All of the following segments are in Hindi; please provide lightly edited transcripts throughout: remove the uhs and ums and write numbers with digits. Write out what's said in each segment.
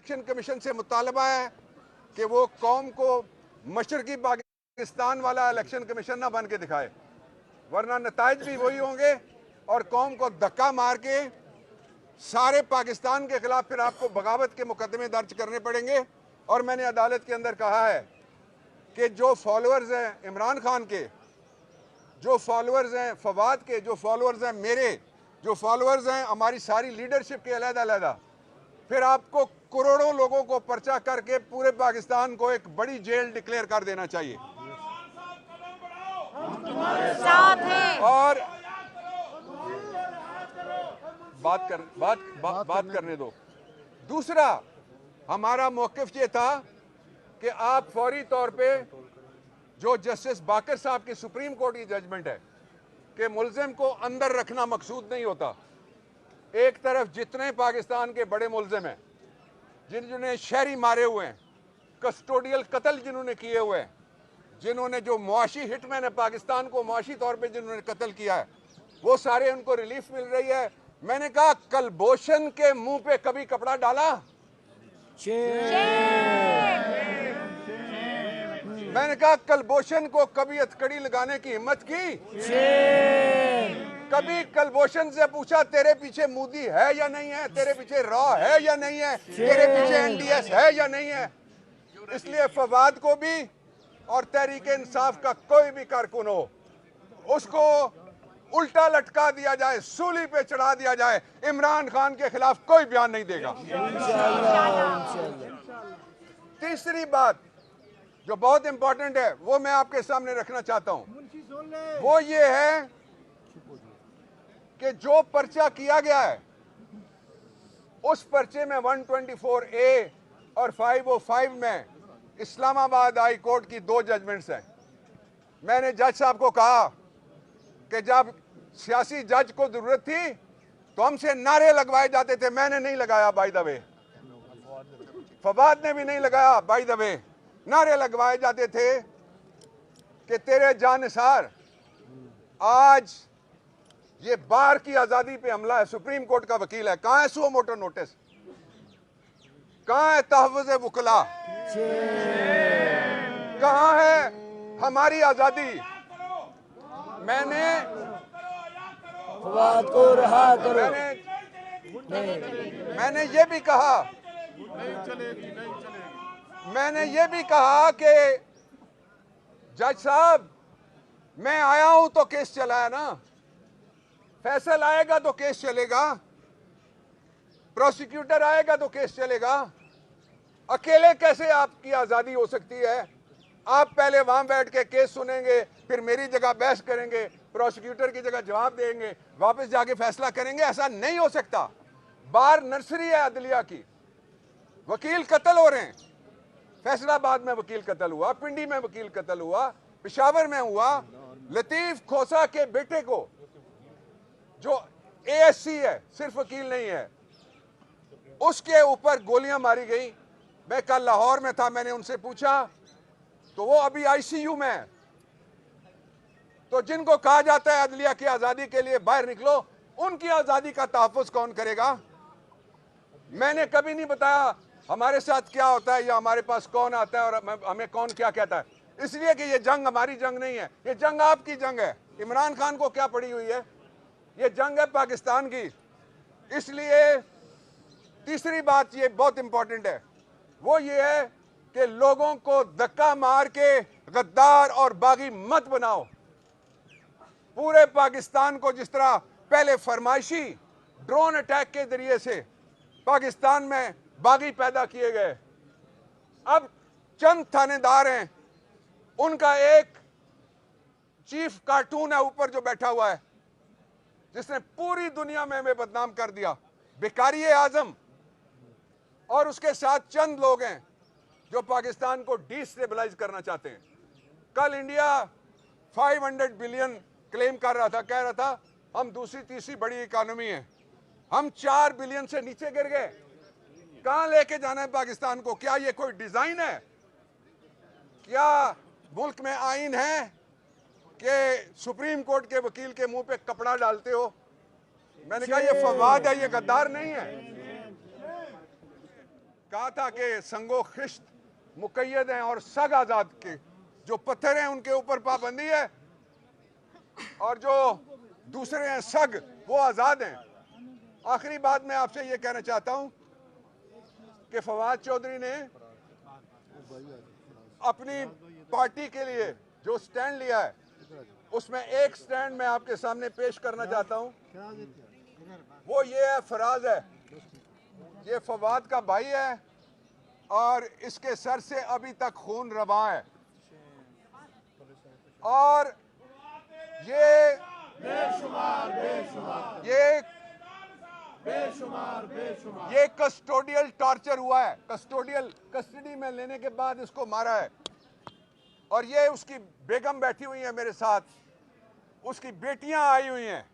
इलेक्शन कमीशन से मुतालबा है कि वो कौम को मशरकी पाकिस्तान वाला इलेक्शन कमीशन ना बन के दिखाए, वरना नताइज भी वही होंगे और कौम को धक्का मार के सारे पाकिस्तान के खिलाफ फिर आपको बगावत के मुकदमे दर्ज करने पड़ेंगे। और मैंने अदालत के अंदर कहा है कि जो फॉलोअर्स हैं इमरान खान के, जो फॉलोअर्स हैं फवाद के, जो फॉलोअर्स हैं मेरे, जो फॉलोअर्स हैं हमारी सारी लीडरशिप के अलग-अलग, फिर आपको करोड़ों लोगों को पर्चा करके पूरे पाकिस्तान को एक बड़ी जेल डिक्लेयर कर देना चाहिए। साथ हैं। और बात करने दो। दूसरा, हमारा मौक़िफ़ ये था कि आप फौरी तौर पे जो जस्टिस बाकर साहब की सुप्रीम कोर्ट की जजमेंट है कि मुल्जिम को अंदर रखना मकसूद नहीं होता। एक तरफ जितने पाकिस्तान के बड़े मुल्जिम हैं, जिन्होंने शहरी मारे हुए हैं, कस्टोडियल कत्ल जिन्होंने किए हुए हैं, जिन्होंने जो मुआशी हिटमैन है पाकिस्तान को मुआशी तौर पे जिन्होंने कत्ल किया है, वो सारे उनको रिलीफ मिल रही है। मैंने कहा कलभूषण के मुंह पे कभी कपड़ा डाला? मैंने कहा कलभूषण को कभी हथकड़ी लगाने की हिम्मत की? कभी कलभूषण से पूछा तेरे पीछे मोदी है या नहीं है, तेरे पीछे रॉ है या नहीं है, तेरे पीछे एनडीएस है या नहीं है? इसलिए फवाद को भी और तहरीक इंसाफ का कोई भी कारकुन हो, उसको उल्टा लटका दिया जाए, सूली पे चढ़ा दिया जाए, इमरान खान के खिलाफ कोई बयान नहीं देगा। तीसरी बात जो बहुत इंपॉर्टेंट है वो मैं आपके सामने रखना चाहता हूं, वो ये है कि जो पर्चा किया गया है उस पर्चे में 124A और 505 में इस्लामाबाद हाई कोर्ट की 2 जजमेंट्स हैं। मैंने जज साहब को कहा कि जब सियासी जज को जरूरत थी तो हमसे नारे लगवाए जाते थे, मैंने नहीं लगाया बाय द वे, फवाद ने भी नहीं लगाया बाय द वे। नारे लगवाए जाते थे कि तेरे जानसार आज ये बार की आजादी पे हमला है, सुप्रीम कोर्ट का वकील है, कहां है सो मोटर नोटिस, कहां है तहफ़्फ़ुज़ वकला, कहां है हमारी आजादी? मैंने फवाद को रहा करो। मैंने ये भी कहा, मैंने ये भी कहा कि जज साहब मैं आया हूं तो केस चलाया ना, फैसल आएगा तो केस चलेगा, प्रोसिक्यूटर आएगा तो केस चलेगा। अकेले कैसे आपकी आजादी हो सकती है? आप पहले वहां बैठ के केस सुनेंगे, फिर मेरी जगह बहस करेंगे, प्रोसिक्यूटर की जगह जवाब देंगे, वापस जाके फैसला करेंगे, ऐसा नहीं हो सकता। बार नर्सरी है अदलिया की, वकील कत्ल हो रहे हैं, फैसलाबाद में वकील कत्ल हुआ, पिंडी में वकील कत्ल हुआ, पेशावर में हुआ, लतीफ खोसा के बेटे को जो ASC है, सिर्फ वकील नहीं है, उसके ऊपर गोलियां मारी गई। मैं कल लाहौर में था, मैंने उनसे पूछा तो वो अभी ICU में है। तो जिनको कहा जाता है अदलिया की आजादी के लिए बाहर निकलो, उनकी आजादी का तहफ़्फ़ुज़ कौन करेगा? मैंने कभी नहीं बताया हमारे साथ क्या होता है या हमारे पास कौन आता है और हमें कौन क्या कहता है, इसलिए कि ये जंग हमारी जंग नहीं है, ये जंग आपकी जंग है। इमरान खान को क्या पड़ी हुई है? ये जंग है पाकिस्तान की। इसलिए तीसरी बात ये बहुत इंपॉर्टेंट है, वो ये है कि लोगों को धक्का मार के गद्दार और बागी मत बनाओ। पूरे पाकिस्तान को जिस तरह पहले फरमाइशी ड्रोन अटैक के जरिए से पाकिस्तान में बागी पैदा किए गए, अब चंद थानेदार हैं, उनका एक चीफ कार्टून है ऊपर जो बैठा हुआ है, जिसने पूरी दुनिया में हमें बदनाम कर दिया, बेकारी आजम, और उसके साथ चंद लोग हैं जो पाकिस्तान को डिस्टेबलाइज करना चाहते हैं। कल इंडिया 500 बिलियन क्लेम कर रहा था, कह रहा था हम दूसरी तीसरी बड़ी इकोनॉमी है, हम 4 बिलियन से नीचे गिर गए। कहां लेके जाना है पाकिस्तान को? क्या ये कोई डिजाइन है? क्या मुल्क में आईन है कि सुप्रीम कोर्ट के वकील के मुंह पे कपड़ा डालते हो? मैंने कहा ये फवाद है, ये गद्दार नहीं है। कहा था कि संगो खिश्त मुकैयद हैं और सग आज़ाद के, जो पत्थर हैं उनके ऊपर पाबंदी है और जो दूसरे हैं सग वो आज़ाद हैं। आखिरी बात मैं आपसे ये कहना चाहता हूं कि फवाद चौधरी ने अपनी पार्टी के लिए जो स्टैंड लिया है उसमें एक स्टैंड मैं आपके सामने पेश करना चाहता हूं। वो ये है, फराज है, ये फवाद का भाई है और इसके सर से अभी तक खून रवा है और ये कस्टोडियल टॉर्चर हुआ है, कस्टोडियल कस्टडी में लेने के बाद इसको मारा है और ये उसकी बेगम बैठी हुई है मेरे साथ, उसकी बेटियां आई हुई हैं।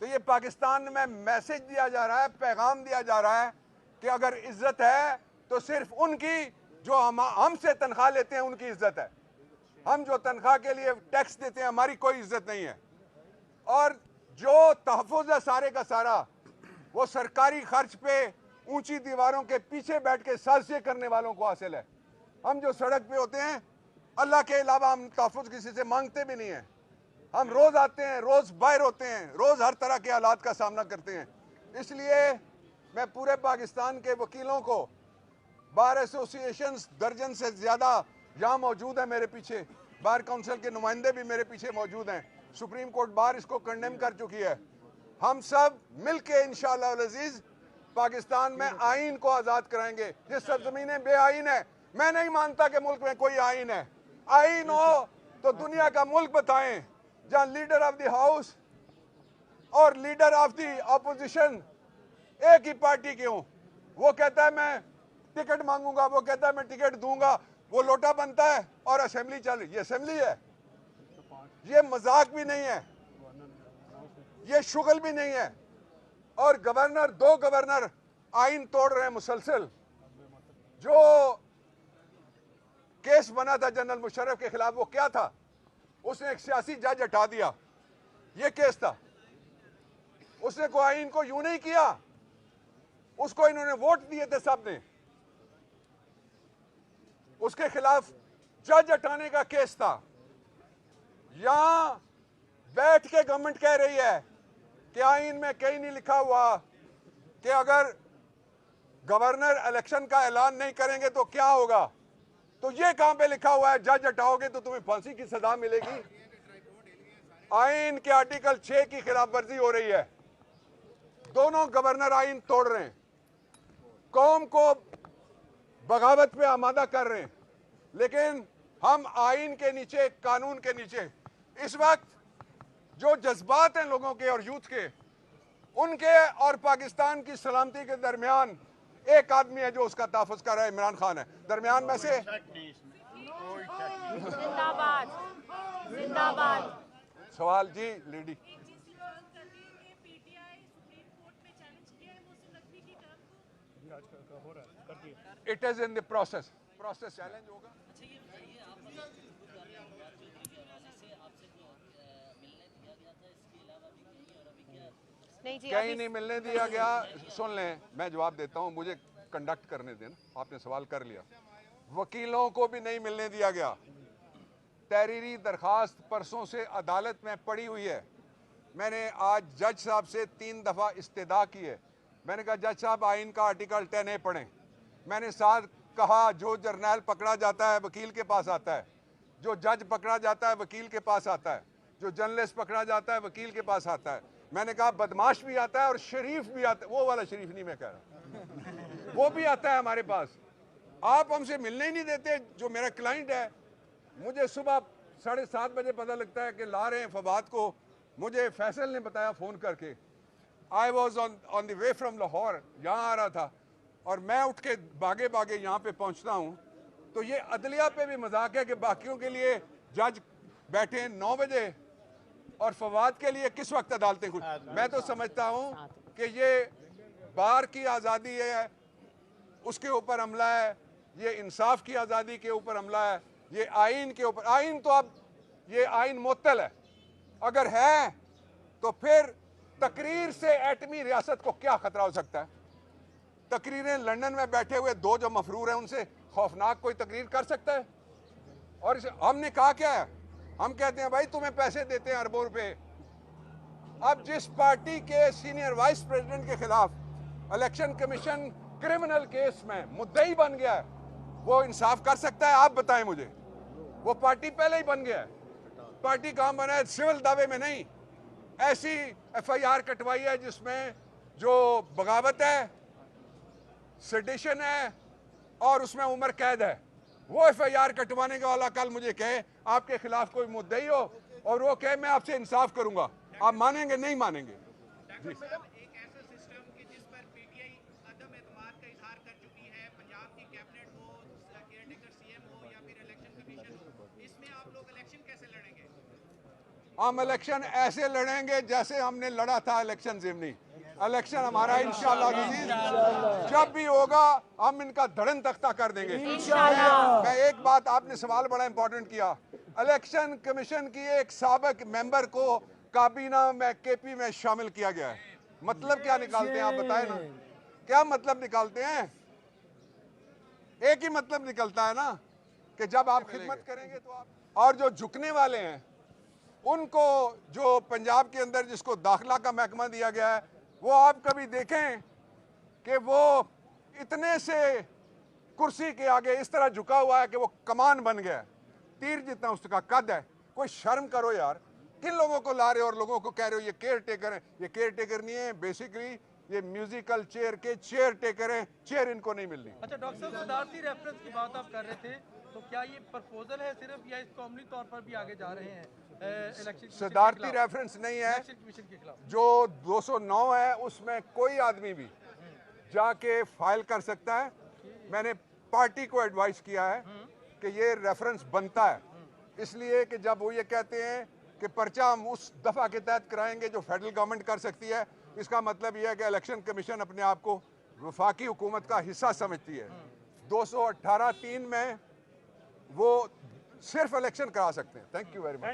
तो ये पाकिस्तान में मैसेज दिया जा रहा है, पैगाम दिया जा रहा है कि अगर इज्जत है तो सिर्फ उनकी जो हमसे तनख्वाह लेते हैं उनकी इज्जत है। हम जो तनख्वाह के लिए टैक्स देते हैं हमारी कोई इज्जत नहीं है। और जो तहफ़्फ़ुज़ है सारे का सारा वो सरकारी खर्च पे ऊंची दीवारों के पीछे बैठ के साजिशें करने वालों को हासिल है। हम जो सड़क पे होते हैं अल्लाह के अलावा हम तहफ़्फ़ुज़ किसी से मांगते भी नहीं हैं। हम रोज़ आते हैं, रोज़ बाहर होते हैं, रोज़ हर तरह के हालात का सामना करते हैं। इसलिए मैं पूरे पाकिस्तान के वकीलों को, बार एसोसिएशंस दर्जन से ज़्यादा यहाँ मौजूद है मेरे पीछे, बार काउंसिल के नुमाइंदे भी मेरे पीछे मौजूद हैं, सुप्रीम कोर्ट बार इसको कंडेम कर चुकी है। हम सब मिल के इंशाअल्लाह अज़ीज़ पाकिस्तान में आइन को आज़ाद कराएंगे। जिस सरजमीनें बेआइन है, मैं नहीं मानता कि मुल्क में कोई आइन है। आइन हो तो दुनिया का मुल्क बताएं जहाँ लीडर ऑफ द हाउस और लीडर ऑफ द अपोजिशन एक ही पार्टी के हों। वो कहता है मैं टिकट मांगूंगा, वो कहता है मैं टिकट दूंगा, वो लोटा बनता है और असेंबली चल रही। ये असेंबली है, ये मजाक भी नहीं है, ये शुगल भी नहीं है। और गवर्नर, दो गवर्नर आइन तोड़ रहे हैं मुसलसल। जो केस बना था जनरल मुशर्रफ के खिलाफ वो क्या था? उसने एक सियासी जज हटा दिया, ये केस था। उसने को आइन को यूं नहीं किया, उसको इन्होंने वोट दिए थे सब ने, उसके खिलाफ जज हटाने का केस था। यहां बैठ के गवर्नमेंट कह रही है कि आइन में कहीं नहीं लिखा हुआ कि अगर गवर्नर इलेक्शन का ऐलान नहीं करेंगे तो क्या होगा। तो ये कहां पे लिखा हुआ है जज हटाओगे तो तुम्हें फांसी की सजा मिलेगी? आइन के आर्टिकल 6 की खिलाफ वर्जी हो रही है। दोनों गवर्नर आइन तोड़ रहे हैं, कौम को बगावत पे आमादा कर रहे हैं। लेकिन हम आइन के नीचे, कानून के नीचे, इस वक्त जो जज्बात हैं लोगों के और यूथ के, उनके और पाकिस्तान की सलामती के दरमियान एक आदमी है जो उसका तहफ़्फ़ुज़ कर रहा है, इमरान खान है। दरमियान में से जिंदाबाद जिंदाबाद। सवाल जी lady. It is in the process challenge होगा। नहीं जी, कहीं नहीं मिलने दिया गया। सुन लें, मैं जवाब देता हूं, मुझे कंडक्ट करने देना। आपने सवाल कर लिया। वकीलों को भी नहीं मिलने दिया गया। तहरीरी दरखास्त परसों से अदालत में पड़ी हुई है। मैंने आज जज साहब से 3 दफ़ा इस्तेदा की है। मैंने कहा जज साहब आइन का आर्टिकल 10A पढ़ें। मैंने साथ कहा जो जर्नैल पकड़ा जाता है वकील के पास आता है, जो जज पकड़ा जाता है वकील के पास आता है, जो जर्नलिस्ट पकड़ा जाता है वकील के पास आता है। मैंने कहा बदमाश भी आता है और शरीफ भी आता है। वो वाला शरीफ नहीं मैं कह रहा, वो भी आता है हमारे पास। आप हमसे मिलने ही नहीं देते। जो मेरा क्लाइंट है, मुझे सुबह 7:30 बजे पता लगता है कि ला रहे हैं फवाद को। मुझे फैसल ने बताया फ़ोन करके। I was on the way from Lahore, यहाँ आ रहा था और मैं उठ के भागे भागे यहाँ पे पहुँचता हूँ। तो ये अदलिया पे भी मजाक है कि बाकियों के लिए जज बैठे 9 बजे और फवाद के लिए किस वक्त अदालतें खुल। मैं तो समझता हूँ कि ये बार की आज़ादी है, उसके ऊपर हमला है, ये इंसाफ की आज़ादी के ऊपर हमला है, ये आइन के ऊपर। आइन तो अब ये आइन मुअत्तल है। अगर है तो फिर तकरीर से एटमी रियासत को क्या खतरा हो सकता है? तकरीरें लंदन में बैठे हुए दो जो मफरूर हैं उनसे खौफनाक कोई तकरीर कर सकता है? और हमने कहा क्या है? हम कहते हैं भाई तुम्हें पैसे देते हैं अरबों रुपए। अब जिस पार्टी के सीनियर वाइस प्रेसिडेंट के खिलाफ इलेक्शन कमीशन क्रिमिनल केस में मुद्दई बन गया है, वो इंसाफ कर सकता है? आप बताएं मुझे। वो पार्टी पहले ही बन गया है। पार्टी कहां बना है? सिविल दावे में नहीं, ऐसी FIR कटवाई है जिसमें जो बगावत है, सेडिशन है और उसमें उम्र कैद है। वो FIR कटवाने का वाला कल मुझे कहे आपके खिलाफ कोई मुद्दई हो और वो कहे मैं आपसे इंसाफ करूंगा, आप मानेंगे? नहीं मानेंगे। जी साहब, एक ऐसा सिस्टम कि जिस पर PTI अदम एतमाद का इजहार कर चुकी है, पंजाब की कैबिनेट हो, केयरटेकर CM हो या फिर इलेक्शन कमीशन हो, इसमें आप लोग इलेक्शन कैसे लड़ेंगे? हम इलेक्शन ऐसे लड़ेंगे जैसे हमने लड़ा था इलेक्शन ज़िमनी। इलेक्शन हमारा इंशाल्लाह अज़ीज़ जब भी होगा हम इनका धड़न तख्ता कर देंगे इंशाल्लाह। मैं एक बात, आपने सवाल बड़ा इंपॉर्टेंट किया। इलेक्शन कमीशन की एक साबिक मेंबर को काबीना में KP में शामिल किया गया है। मतलब क्या निकालते हैं आप बताएं ना, क्या मतलब निकालते हैं? एक ही मतलब निकलता है ना कि जब आप खिदमत करेंगे तो आप, और जो झुकने वाले हैं उनको जो पंजाब के अंदर जिसको दाखिला का महकमा दिया गया है, वो आप कभी देखें कि वो इतने से कुर्सी के आगे इस तरह झुका हुआ है कि वो कमान बन गया है, तीर जितना उसका कद है। कोई शर्म करो यार, किन लोगों को ला रहे हो और लोगों को कह रहे हो ये केयर टेकर है? ये केयर टेकर नहीं है, बेसिकली ये म्यूजिकल चेयर के चेयर टेकर हैं। चेयर इनको नहीं मिलनी। अच्छा डॉक्टर साहब, सदारती रेफरेंस की बात आप कर रहे थे, तो क्या ये प्रपोजल है सिर्फ या इसको अमली तौर पर भी आगे जा रहे हैं? इलेक्शन सदारती रेफरेंस नहीं है। इलेक्शन कमीशन के खिलाफ जो 209 है उसमें कोई आदमी भी जाके फाइल कर सकता है। मैंने पार्टी को एडवाइस किया है कि ये रेफरेंस बनता है, इसलिए कि जब वो ये कहते हैं कि पर्चा हम उस दफ़ा के तहत कराएंगे जो फेडरल गवर्नमेंट कर सकती है, इसका मतलब यह है कि इलेक्शन कमीशन अपने आप को वफाकी हुकूमत का हिस्सा समझती है। 218(3) में वो सिर्फ इलेक्शन करा सकते हैं। Thank you very much.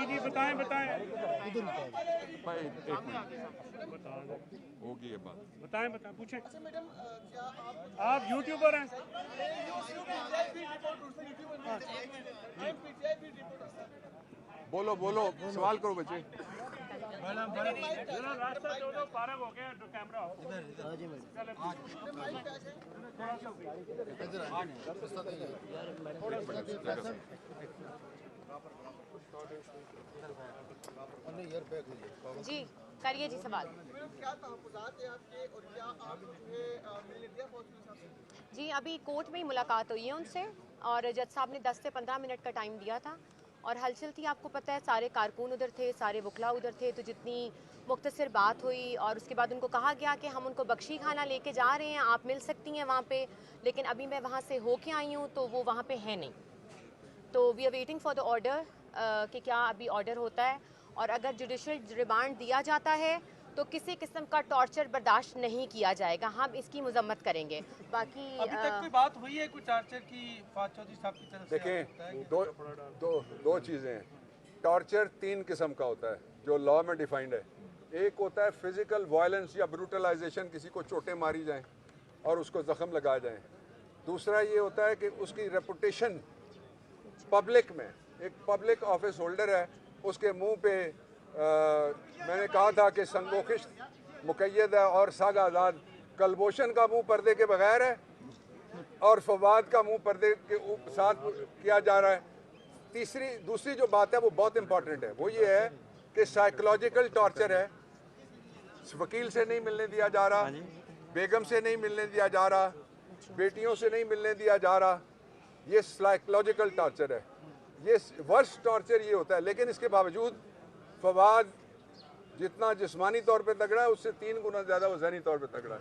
जी बताएं भाई एक मिनट होगी ये बात। बताएं पूछें। आप यूट्यूबर हैं? बोलो बोलो, सवाल करो बच्चे। रास्ता दो पारक हो गया तो कैमरा हो जी करिए जी सवाल। जी अभी कोर्ट में ही मुलाकात हुई है उनसे और जज साहब ने 10 से 15 मिनट का टाइम दिया था और हलचल थी। आपको पता है सारे कारकुन उधर थे, सारे वकला उधर थे, तो जितनी मुख्तसर बात हुई और उसके बाद उनको कहा गया कि हम उनको बख्शी खाना लेके जा रहे हैं, आप मिल सकती हैं वहाँ पे, लेकिन अभी मैं वहाँ से होके आई हूँ तो वो वहाँ पे है नहीं। तो we are waiting for the order कि क्या अभी ऑर्डर होता है, और अगर जुडिशल रिमांड दिया जाता है तो किसी किस्म का टॉर्चर बर्दाश्त नहीं किया जाएगा, हम इसकी मजम्मत करेंगे। बाकी अभी तक कोई बात हुई है कुछ टॉर्चर की फवाद चौधरी साहब की तरफ से? देखें, दो चीज़ें हैं। टॉर्चर 3 किस्म का होता है जो लॉ में डिफाइंड है। एक होता है फिजिकल वायलेंस या ब्रूटलाइजेशन, किसी को चोटें मारी जाएं और उसको जख्म लगाया जाए। दूसरा ये होता है कि उसकी रेपुटेशन पब्लिक में, एक पब्लिक ऑफिस होल्डर है, उसके मुंह पे मैंने कहा था कि संगोखिश मुकैयद है और साग आज़ाद। कलभूषण का मुंह पर्दे के बगैर है और फवाद का मुंह पर्दे के साथ किया जा रहा है। दूसरी जो बात है वो बहुत इंपॉर्टेंट है, वो ये है कि साइकोलॉजिकल टॉर्चर है। वकील से नहीं मिलने दिया जा रहा, बेगम से नहीं मिलने दिया जा रहा, बेटियों से नहीं मिलने दिया जा रहा। ये साइकोलॉजिकल टॉर्चर है। ये वर्स्ट टॉर्चर ये होता है। लेकिन इसके बावजूद फवाद जितना जिस्मानी तौर पे तगड़ा है उससे 3 गुना ज़्यादा वो ज़हनी तौर पे तगड़ा है।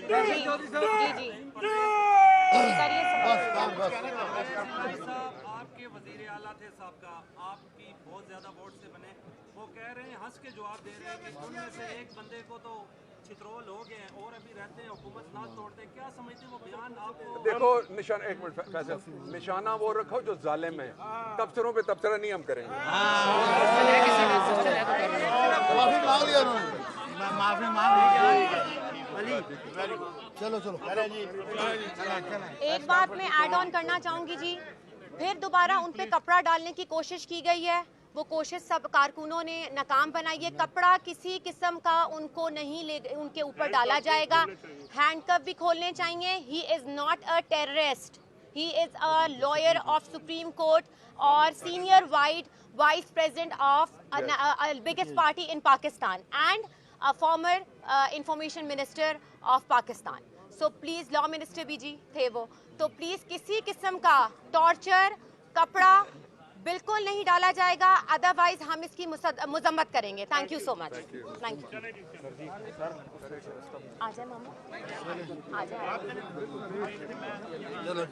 जी जी करिए साहब, आपके वजीर आला थे साहब, आपकी बहुत ज़्यादा वोट से बने, वो कह रहे हैं, हंस के जवाब दे रहे हैं कि उनमें से एक बंदे को तो छित्रोल हो गए हैं और अभी रहते हैं, हुकूमत ना तोड़ते हैं, क्या समझते हैं वो बयान आपको? देखो निशाना, एक मिनट फैसल, निशाना वो रखो जो जालिम है, तबसरों पे तबसरा नहीं हम करेंगे। माफी मांग लिया उन्होंने, माफी मांग ली। चलो चलो एक बात मैं ऐड ऑन करना चाहूंगी जी, फिर दोबारा उन पे कपड़ा डालने की कोशिश की गई है, वो कोशिश सब कारकुनों ने नाकाम बनाई है। कपड़ा किसी किस्म का उनको नहीं ले, उनके ऊपर डाला जाएगा। हैंडकफ भी खोलने चाहिए। He is not a terrorist, he is a lawyer of supreme court और senior vice president of biggest party in Pakistan and a former information minister of Pakistan. So please, law minister भी जी थे वो, तो प्लीज किसी किस्म का टॉर्चर, कपड़ा बिल्कुल नहीं डाला जाएगा, अदरवाइज हम इसकी मुजम्मत करेंगे। Thank you so much. Thank you. आ जाए मामा, आ जाए। चलो